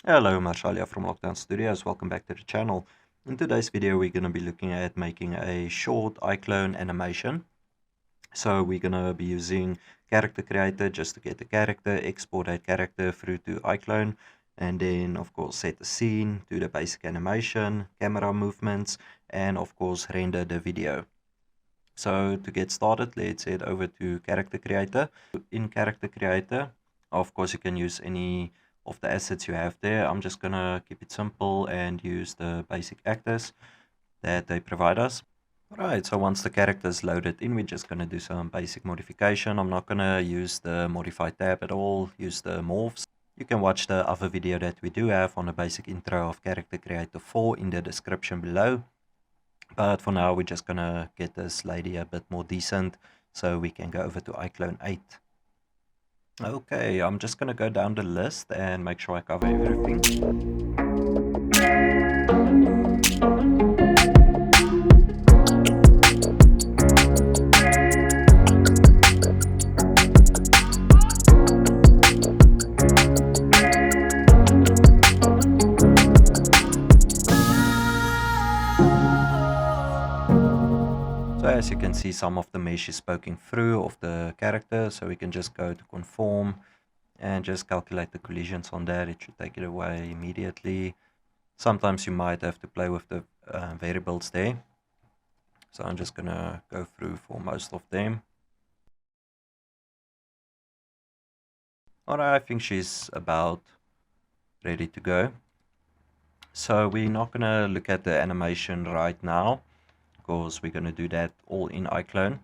Hello, Marshalia from Lockdown Studios. Welcome back to the channel. In today's video, we're going to be looking at making a short iClone animation. So we're going to be using Character Creator just to get the character, export that character through to iClone, and then of course set the scene, do the basic animation, camera movements, and of course render the video. So to get started, let's head over to Character Creator. In Character Creator, of course, you can use any of the assets you have there. I'm just gonna keep it simple and use the basic actors that they provide us. Alright, so once the character is loaded in, we're just gonna do some basic modification. I'm not gonna use the modify tab at all, use the morphs. You can watch the other video that we do have on the basic intro of Character Creator 4 in the description below. But for now, we're just gonna get this lady a bit more decent so we can go over to iClone8. Okay, I'm just gonna go down the list and make sure I cover everything. So as you can see, some of the mesh is poking through of the character, so we can just go to conform and just calculate the collisions on that. It should take it away immediately. Sometimes you might have to play with the variables there. So I'm just gonna go through for most of them. Alright, I think she's about ready to go. So we're not gonna look at the animation right now, because we're gonna do that all in iClone.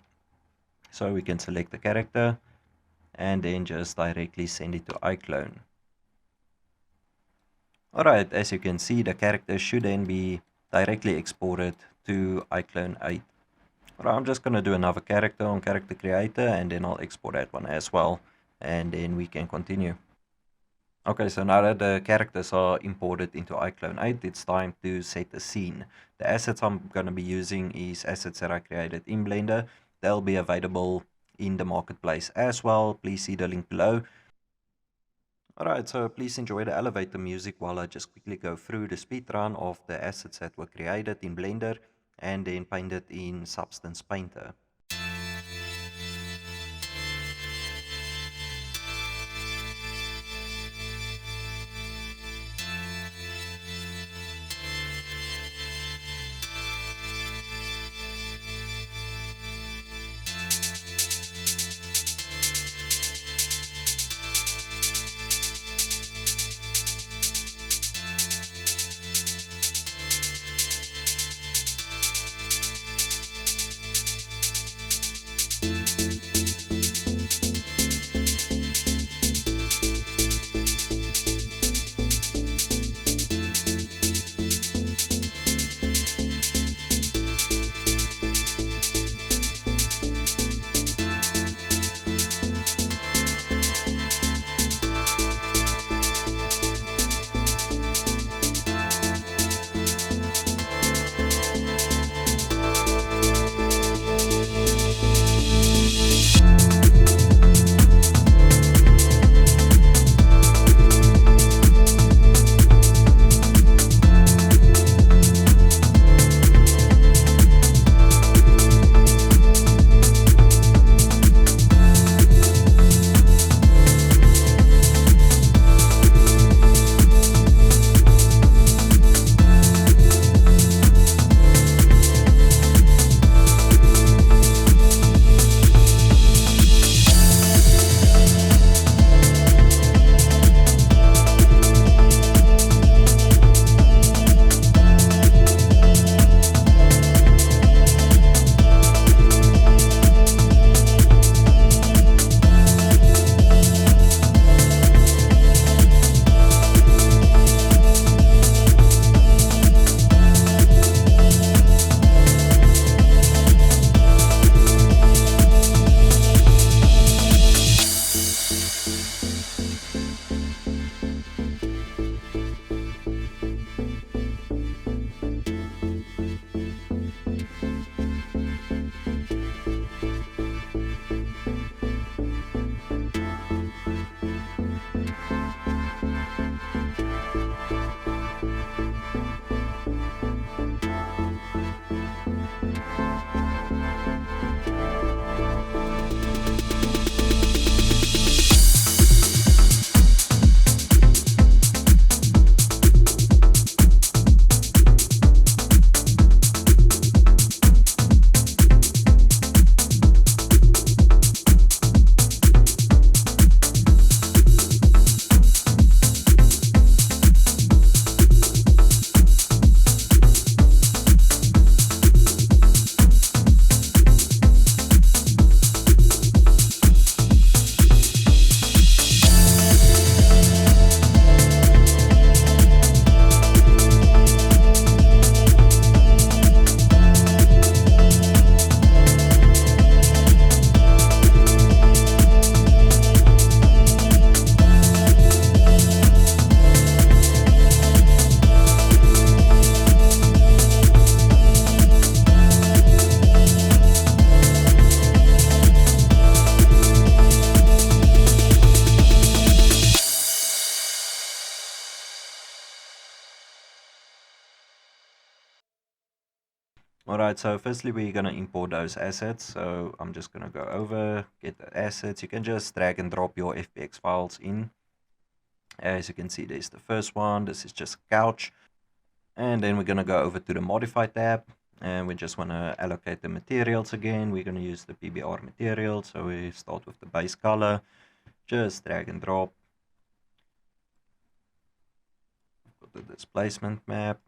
So we can select the character and then just directly send it to iClone. Alright, as you can see, the character should then be directly exported to iClone8. Alright, I'm just gonna do another character on Character Creator and then I'll export that one as well, and then we can continue. Okay, so now that the characters are imported into iClone8, it's time to set the scene. The assets I'm going to be using is assets that I created in Blender. They'll be available in the marketplace as well. Please see the link below. Alright, so please enjoy the elevator music while I just quickly go through the speedrun of the assets that were created in Blender and then painted in Substance Painter. Alright, so firstly we're going to import those assets. So I'm just going to go over, get the assets. You can just drag and drop your FBX files in. As you can see, there's the first one. This is just a couch. And then we're going to go over to the modify tab. And we just want to allocate the materials again. We're going to use the PBR material. So we start with the base color. Just drag and drop. Put the displacement map.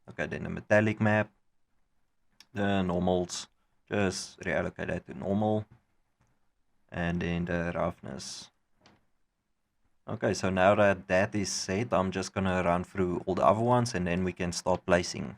Okay, then the metallic map, the normals, just reallocate that to normal, and then the roughness. Okay, so now that that is set, I'm just gonna run through all the other ones and then we can start placing.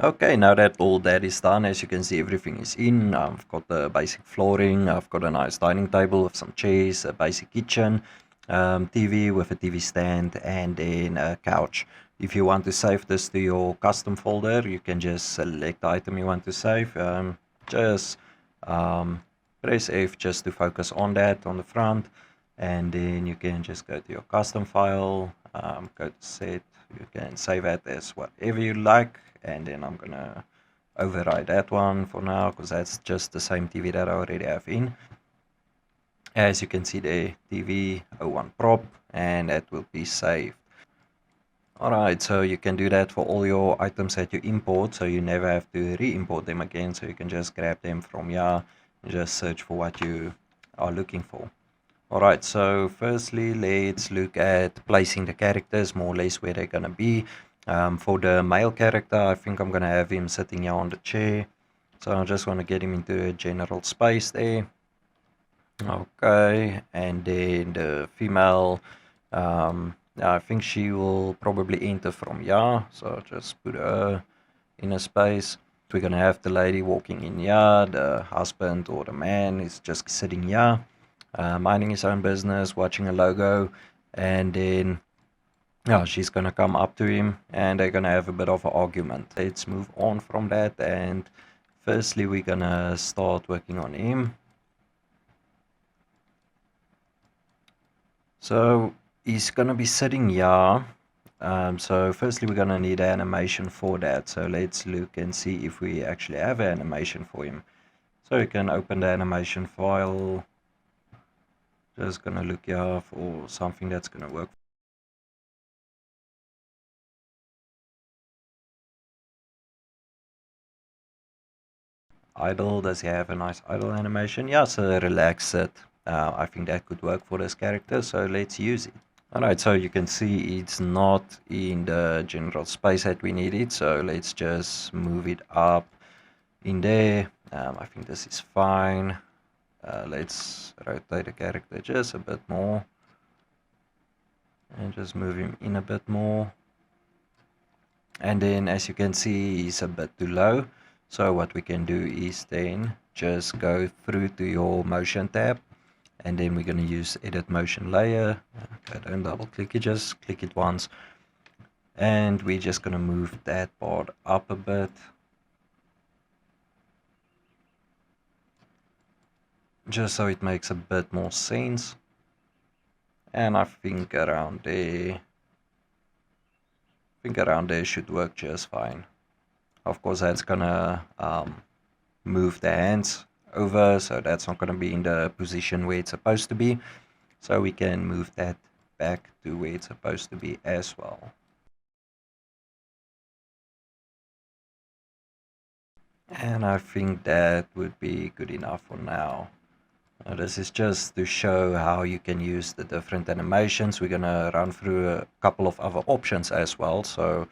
Okay, now that all that is done, as you can see, everything is in. I've got the basic flooring, I've got a nice dining table with some chairs, a basic kitchen, TV with a TV stand, and then a couch. If you want to save this to your custom folder, you can just select the item you want to save. Just press F just to focus on that on the front, and then you can just go to your custom file, go to set, you can save it as whatever you like, and then I'm gonna override that one for now because that's just the same TV that I already have in. As you can see there, TV 01 prop, and that will be saved. Alright, so you can do that for all your items that you import, so you never have to re-import them again, so you can just grab them from here and just search for what you are looking for. Alright, so firstly let's look at placing the characters more or less where they're gonna be. For the male character, I think I'm gonna have him sitting here on the chair, so I just want to get him into a general space there. Okay, and then the female, I think she will probably enter from here, so just put her in a space. We're gonna have the lady walking in here, the husband or the man is just sitting here, minding his own business, watching a logo, and then she's gonna come up to him and they're gonna have a bit of an argument. Let's move on from that, and firstly we're gonna start working on him. So he's gonna be sitting here. So firstly we're gonna need an animation for that. So let's look and see if we actually have an animation for him. So you can open the animation file. Just gonna look here for something that's gonna work. Idle, does he have a nice idle animation? Yeah, so relax it. I think that could work for this character, so let's use it. Alright, so you can see it's not in the general space that we need it, so let's just move it up in there. I think this is fine. Let's rotate the character just a bit more and just move him in a bit more. And then as you can see, he's a bit too low. So what we can do is then just go through to your motion tab, and then we're going to use edit motion layer. Okay, don't double click it, just click it once, and we're just going to move that part up a bit, just so it makes a bit more sense. And I think around there should work just fine. Of course, that's gonna move the hands over, so that's not gonna be in the position where it's supposed to be. So we can move that back to where it's supposed to be as well. And I think that would be good enough for now. This is just to show how you can use the different animations. We're gonna run through a couple of other options as well, so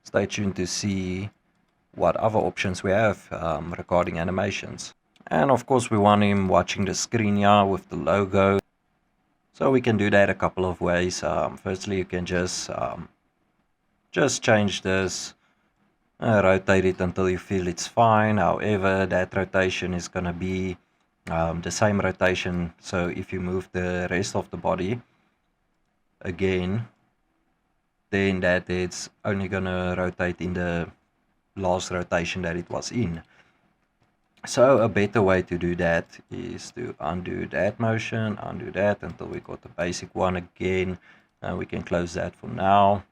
stay tuned to see what other options we have regarding animations. And of course we want him watching the screen here with the logo, so we can do that a couple of ways. Firstly, you can just change this, rotate it until you feel it's fine. However, that rotation is going to be the same rotation, so if you move the rest of the body again, then that it's only going to rotate in the last rotation that it was in. So a better way to do that is to undo that motion, undo that until we got the basic one again, and we can close that for now.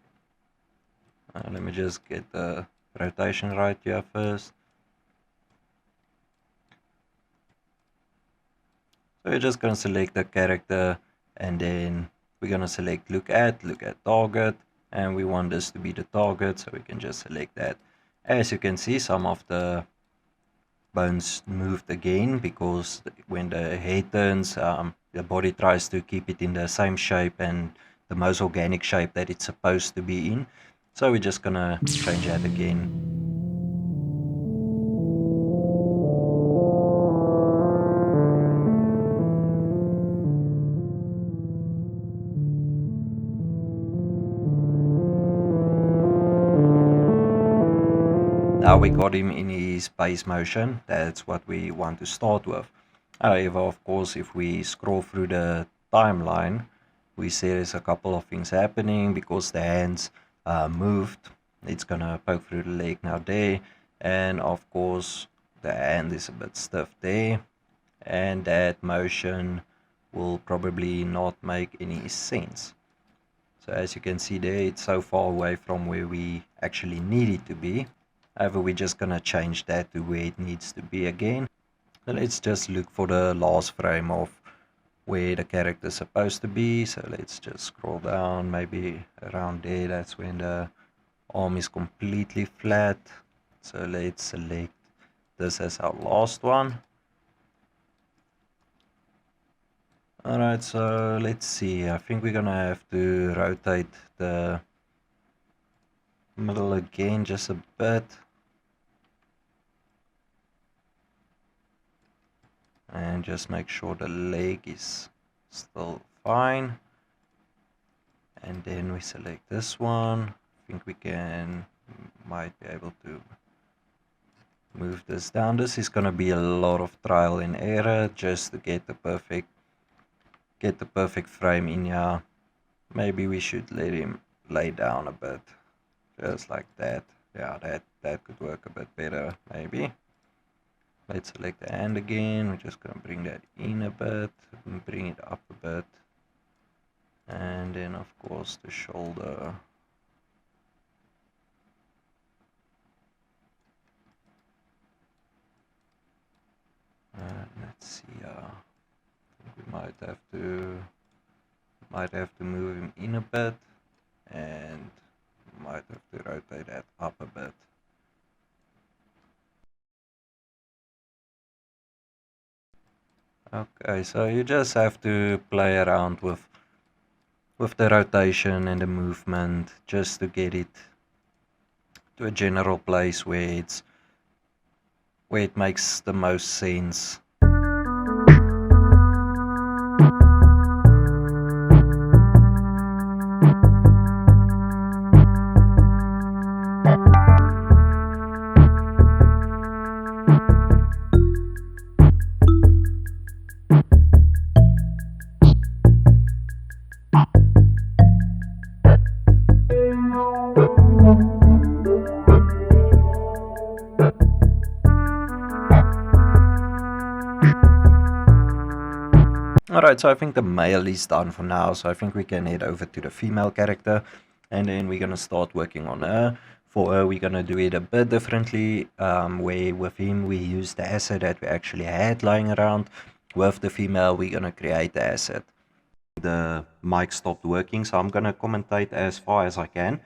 Let me just get the rotation right here first. So we're just going to select the character, and then we're going to select look at target, and we want this to be the target, so we can just select that. As you can see, some of the bones moved again because when the head turns, the body tries to keep it in the same shape and the most organic shape that it's supposed to be in. So we're just gonna change that again. Now we got him in his base motion. That's what we want to start with. However, of course, if we scroll through the timeline, we see there's a couple of things happening because the hands moved. It's gonna poke through the leg now there, and of course the hand is a bit stiff there, and that motion will probably not make any sense. So as you can see there, it's so far away from where we actually need it to be. However, we're just gonna change that to where it needs to be again. So let's just look for the last frame of where the character is supposed to be. So let's just scroll down, maybe around there. That's when the arm is completely flat. So let's select this as our last one. Alright, so let's see. I think we're gonna have to rotate the middle again just a bit. And just make sure the leg is still fine. And then we select this one. I think we might be able to move this down. This is gonna be a lot of trial and error just to get the perfect frame in here. Maybe we should let him lay down a bit, just like that. Yeah, that could work a bit better, maybe. Let's select the hand again. We're just gonna bring that in a bit, bring it up a bit, and then of course the shoulder. Let's see. We might have to move him in a bit, and might have to rotate that up a bit. Okay, so you just have to play around with the rotation and the movement just to get it to a general place where it makes the most sense. Alright, so I think the male is done for now, so I think we can head over to the female character, and then we're gonna start working on her. For her, we're gonna do it a bit differently, where with him we use the asset that we actually had lying around. With the female, we're gonna create the asset. The mic stopped working, so I'm gonna commentate as far as I can.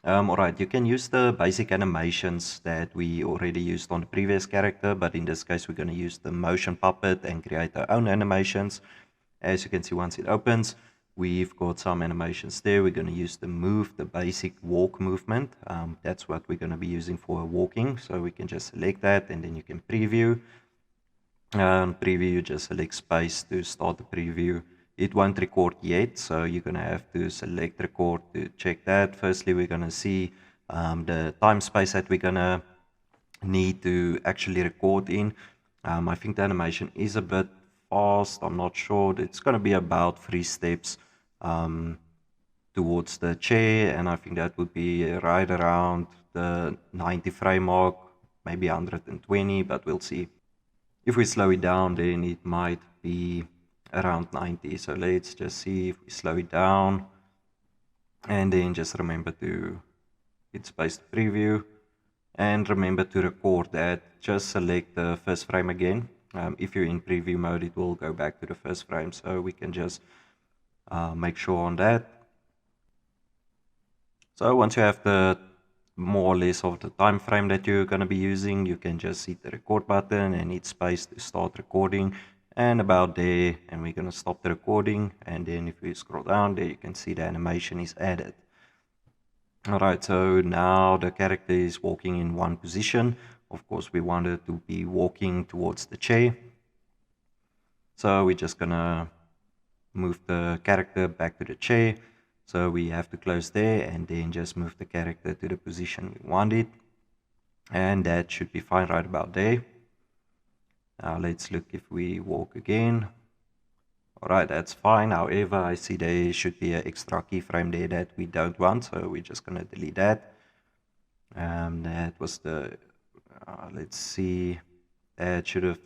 Alright, you can use the basic animations that we already used on the previous character, but in this case we're gonna use the motion puppet and create our own animations. As you can see, once it opens, we've got some animations there. We're going to use the move, the basic walk movement. That's what we're going to be using for walking. So we can just select that, and then you can preview. Preview, just select space to start the preview. It won't record yet, so you're going to have to select record to check that. Firstly, we're going to see the time space that we're going to need to actually record in. I think the animation is a bit fast. I'm not sure. It's going to be about 3 steps towards the chair, and I think that would be right around the 90 frame mark, maybe 120, but we'll see. If we slow it down, then it might be around 90. So let's just see if we slow it down, and then just remember to hit space to preview, and remember to record that. Just select the first frame again. If you're in preview mode, it will go back to the first frame, so we can just make sure on that. So once you have the more or less of the time frame that you're going to be using, you can just hit the record button and hit space to start recording, and about there, and we're going to stop the recording. And then if we scroll down there, you can see the animation is added. Alright, so now the character is walking in one position. Of course, we want it to be walking towards the chair, so we're just gonna move the character back to the chair. So we have to close there and then just move the character to the position we want it. And that should be fine right about there. Now let's look if we walk again. Alright, that's fine. However, I see there should be an extra keyframe there that we don't want, so we're just going to delete that. That was the, let's see, that should have,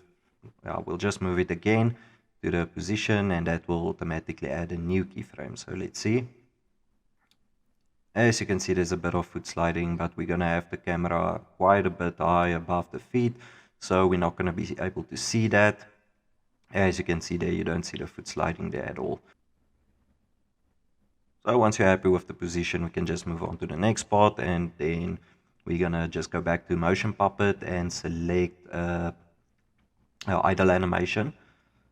we'll just move it again to the position, and that will automatically add a new keyframe. So let's see. As you can see, there's a bit of foot sliding, but we're going to have the camera quite a bit high above the feet, so we're not going to be able to see that. As you can see there, you don't see the foot sliding there at all. So once you're happy with the position, we can just move on to the next part, and then we're going to just go back to Motion Puppet and select our idle animation.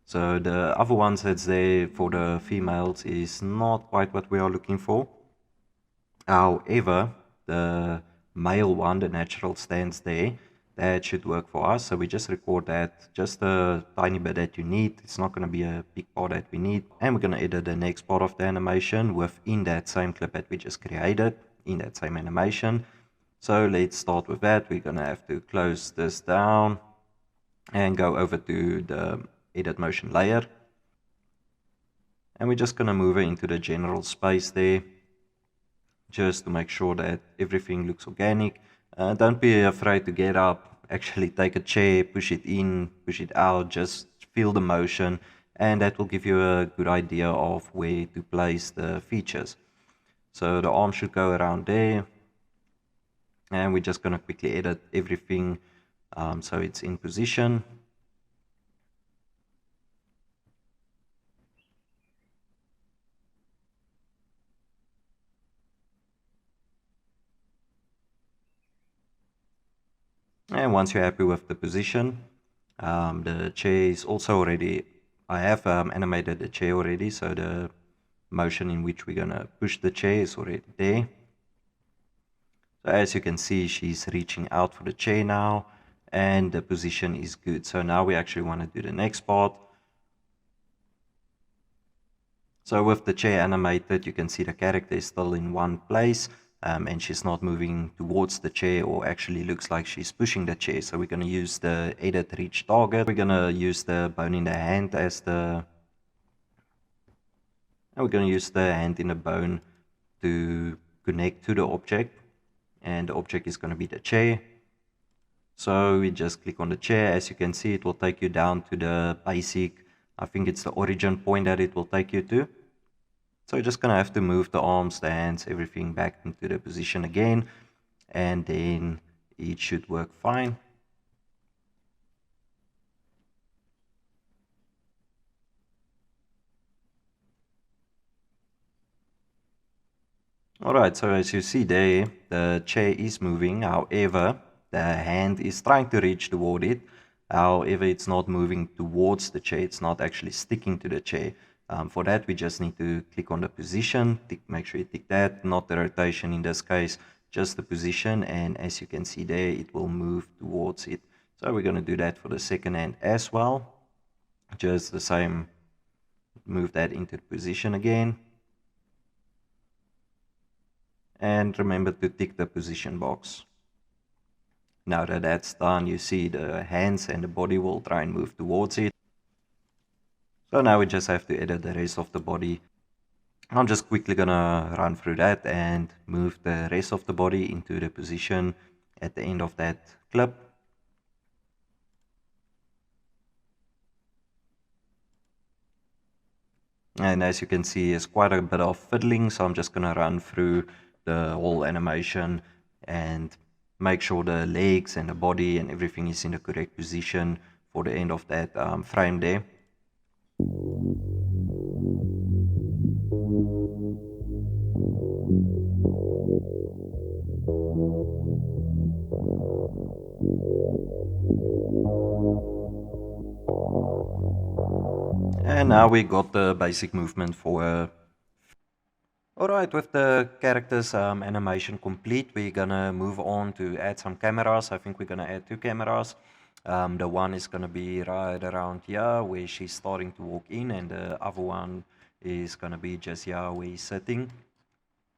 So the other ones that's there for the females is not quite what we are looking for. However, the male one, the natural stance there, that should work for us. So we just record that, just a tiny bit that you need. It's not going to be a big part that we need. And we're going to edit the next part of the animation within that same clip that we just created, in that same animation. So let's start with that. We're going to have to close this down and go over to the edit motion layer. And we're just going to move it into the general space there, just to make sure that everything looks organic. Don't be afraid to get up, actually take a chair, push it in, push it out, just feel the motion, and that will give you a good idea of where to place the features. So the arm should go around there, and we're just going to quickly edit everything so it's in position. And once you're happy with the position, the chair is also already, I have animated the chair already, so the motion in which we're going to push the chair is already there. So as you can see, she's reaching out for the chair now, and the position is good. So now we actually want to do the next part. So with the chair animated, you can see the character is still in one place, and she's not moving towards the chair, or actually looks like she's pushing the chair. So we're going to use the edit reach target. We're going to use the bone in the hand as the, and we're going to use the hand in the bone to connect to the object, and the object is going to be the chair. So we just click on the chair. As you can see, it will take you down to the basic, I think it's the origin point that it will take you to. So you're just going to have to move the arms, the hands, everything back into the position again, and then it should work fine. Alright, so as you see there, the chair is moving. However, the hand is trying to reach toward it. However, it's not moving towards the chair. It's not actually sticking to the chair. For that, we just need to click on the position. Make sure you tick that, not the rotation in this case, just the position. And as you can see there, it will move towards it. So we're going to do that for the second hand as well. Just the same, move that into the position again. And remember to tick the position box. Now that that's done, you see the hands and the body will try and move towards it. So now we just have to edit the rest of the body. I'm just quickly gonna run through that and move the rest of the body into the position at the end of that clip. And as you can see, it's quite a bit of fiddling, so I'm just gonna run through the whole animation and make sure the legs and the body and everything is in the correct position for the end of that frame there. And now we got the basic movement for Alright, with the characters animation complete, we're gonna move on to add some cameras. I think we're gonna add 2 cameras. The one is gonna be right around here where she's starting to walk in, and the other one is gonna be just here where he's sitting.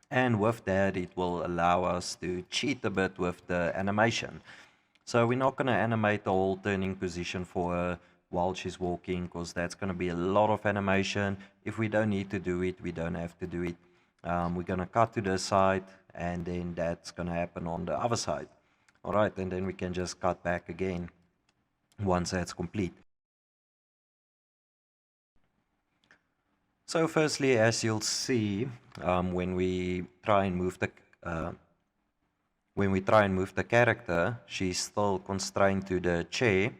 And with that, it will allow us to cheat a bit with the animation. So we're not gonna animate the whole turning position for her while she's walking, because that's gonna be a lot of animation. If we don't need to do it, we don't have to do it. We're gonna cut to the side, and then that's gonna happen on the other side. All right, and then we can just cut back again once that's complete. So firstly, as you'll see, when we try and move the character, she's still constrained to the chair.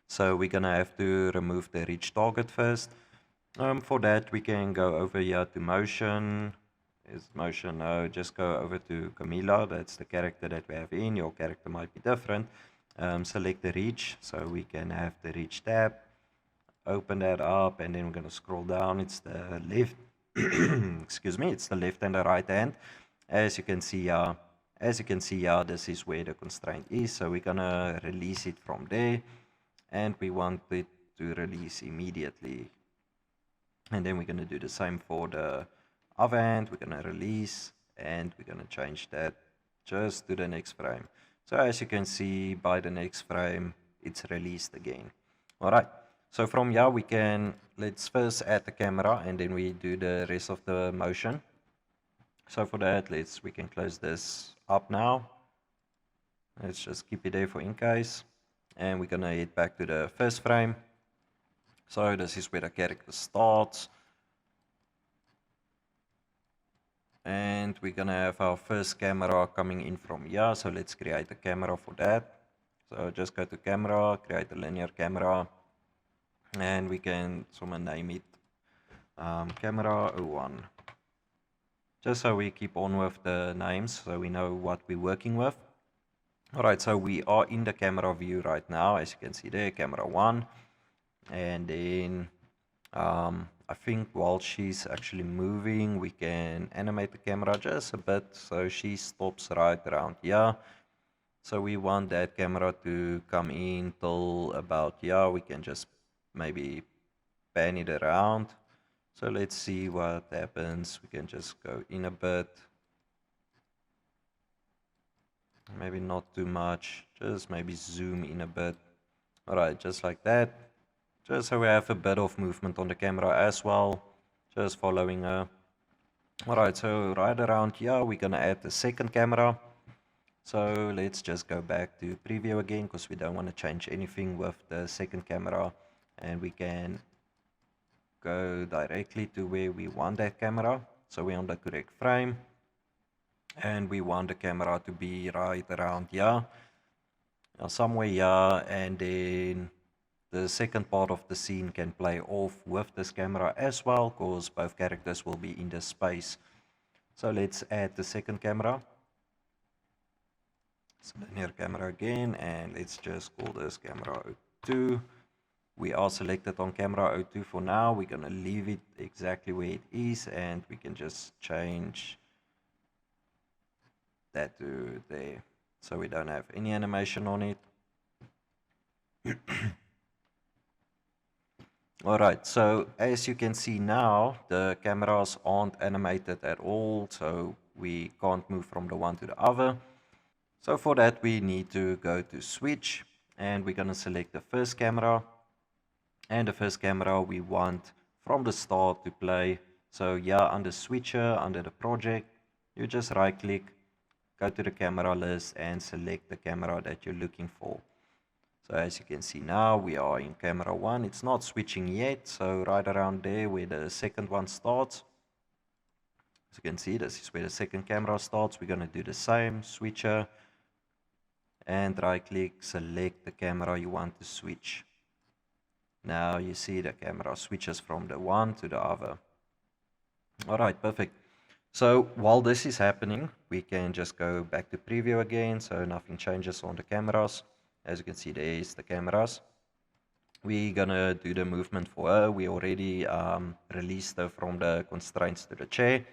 So we're gonna have to remove the reach target first. For that, we can go over here to motion. Is motion? No, just go over to Camila. That's the character that we have in. Your character might be different. Select the reach, so we can have the reach tab. Open that up, and then we're gonna scroll down. It's the left. Excuse me. It's the left and the right hand. As you can see, this is where the constraint is. So we're gonna release it from there, and we want it to release immediately. And then we're gonna do the same for the other hand. We're gonna release, and we're gonna change that just to the next frame. So as you can see, by the next frame, it's released again. All right. So from here, let's first add the camera, and then we do the rest of the motion. So for that, we can close this up now. Let's just keep it there for in case. And we're gonna head back to the first frame. So this is where the character starts. And we're gonna have our first camera coming in from here. So let's create a camera for that. So just go to camera, create a linear camera. And we can name it camera 01. Just so we keep on with the names, so we know what we're working with. Alright, so we are in the camera view right now, as you can see there, camera 1. And then I think while she's actually moving, we can animate the camera just a bit, so she stops right around here. So we want that camera to come in till about here. We can just maybe pan it around. So let's see what happens. We can just go in a bit. Maybe not too much. Just maybe zoom in a bit. Alright, just like that. Just so we have a bit of movement on the camera as well. Just following her. Alright, so right around here, we're gonna add the second camera. So let's just go back to preview again, because we don't want to change anything with the second camera. And we can go directly to where we want that camera. So we're on the correct frame, and we want the camera to be right around here, somewhere here, and then the second part of the scene can play off with this camera as well, because both characters will be in this space. So let's add the second camera. It's a linear camera again, and let's just call this camera 02. We are selected on camera 02 for now. We're gonna leave it exactly where it is, and we can just change that to there, so we don't have any animation on it. Alright, so as you can see now, the cameras aren't animated at all, so we can't move from the one to the other. So for that, we need to go to switch, and we're gonna select the first camera. And the first camera we want from the start to play. So yeah, under switcher, under the project, you just right click, go to the camera list, and select the camera that you're looking for. So as you can see now, we are in camera 1. It's not switching yet, so right around there where the second one starts. So you can see this is where the second camera starts. We're going to do the same, switcher, and right click, select the camera you want to switch. Now you see the camera switches from the one to the other. Alright, perfect. So while this is happening, we can just go back to preview again, so nothing changes on the cameras. As you can see, there is the cameras. We're gonna do the movement for her. We already released her from the constraints to the chair.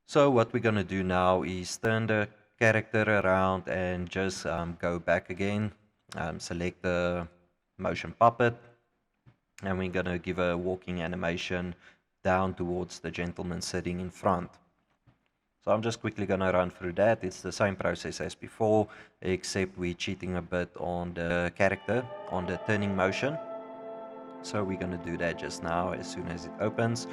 So what we're gonna do now is turn the character around and just go back again. Select the motion puppet, and we're gonna give a walking animation down towards the gentleman sitting in front. So I'm just quickly going to run through that. It's the same process as before, except we're cheating a bit on the character, on the turning motion. So we're going to do that just now as soon as it opens.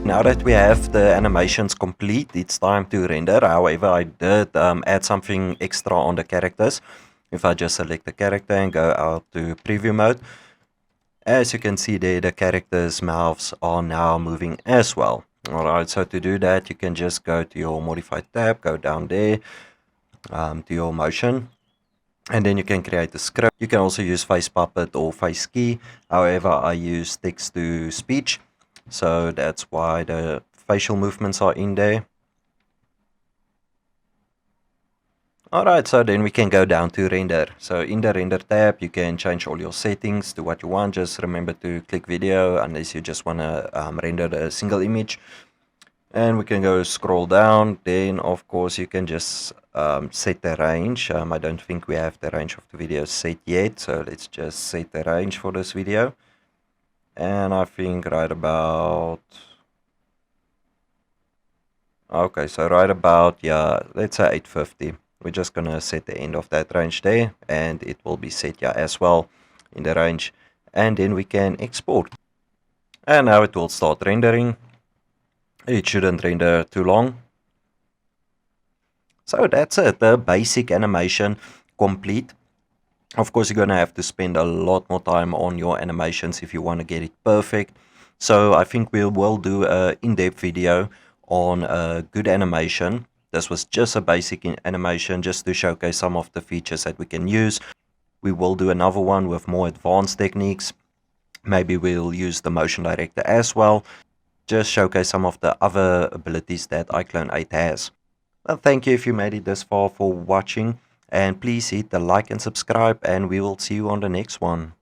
Now that we have the animations complete, it's time to render. However, I did add something extra on the characters. If I just select the character and go out to preview mode, as you can see there, the characters' mouths are now moving as well. Alright, so to do that, you can just go to your modified tab, go down there to your motion, and then you can create a script. You can also use face puppet or face key. However, I use text to speech, so that's why the facial movements are in there. Alright, so then we can go down to render. So in the render tab, you can change all your settings to what you want. Just remember to click video unless you just want to render a single image. And we can go scroll down. Then of course you can just set the range. I don't think we have the range of the video set yet, so let's just set the range for this video. And I think right about, okay, so right about, yeah, let's say 850. We're just gonna set the end of that range there, and it will be set here as well in the range, and then we can export. And now it will start rendering. It shouldn't render too long. So that's it, the basic animation complete. Of course, you're gonna have to spend a lot more time on your animations if you want to get it perfect. So I think we will do an in-depth video on a good animation. This was just a basic animation just to showcase some of the features that we can use. We will do another one with more advanced techniques. Maybe we'll use the motion director as well, just showcase some of the other abilities that iClone8 has. Well, thank you if you made it this far for watching, and please hit the like and subscribe, and we will see you on the next one.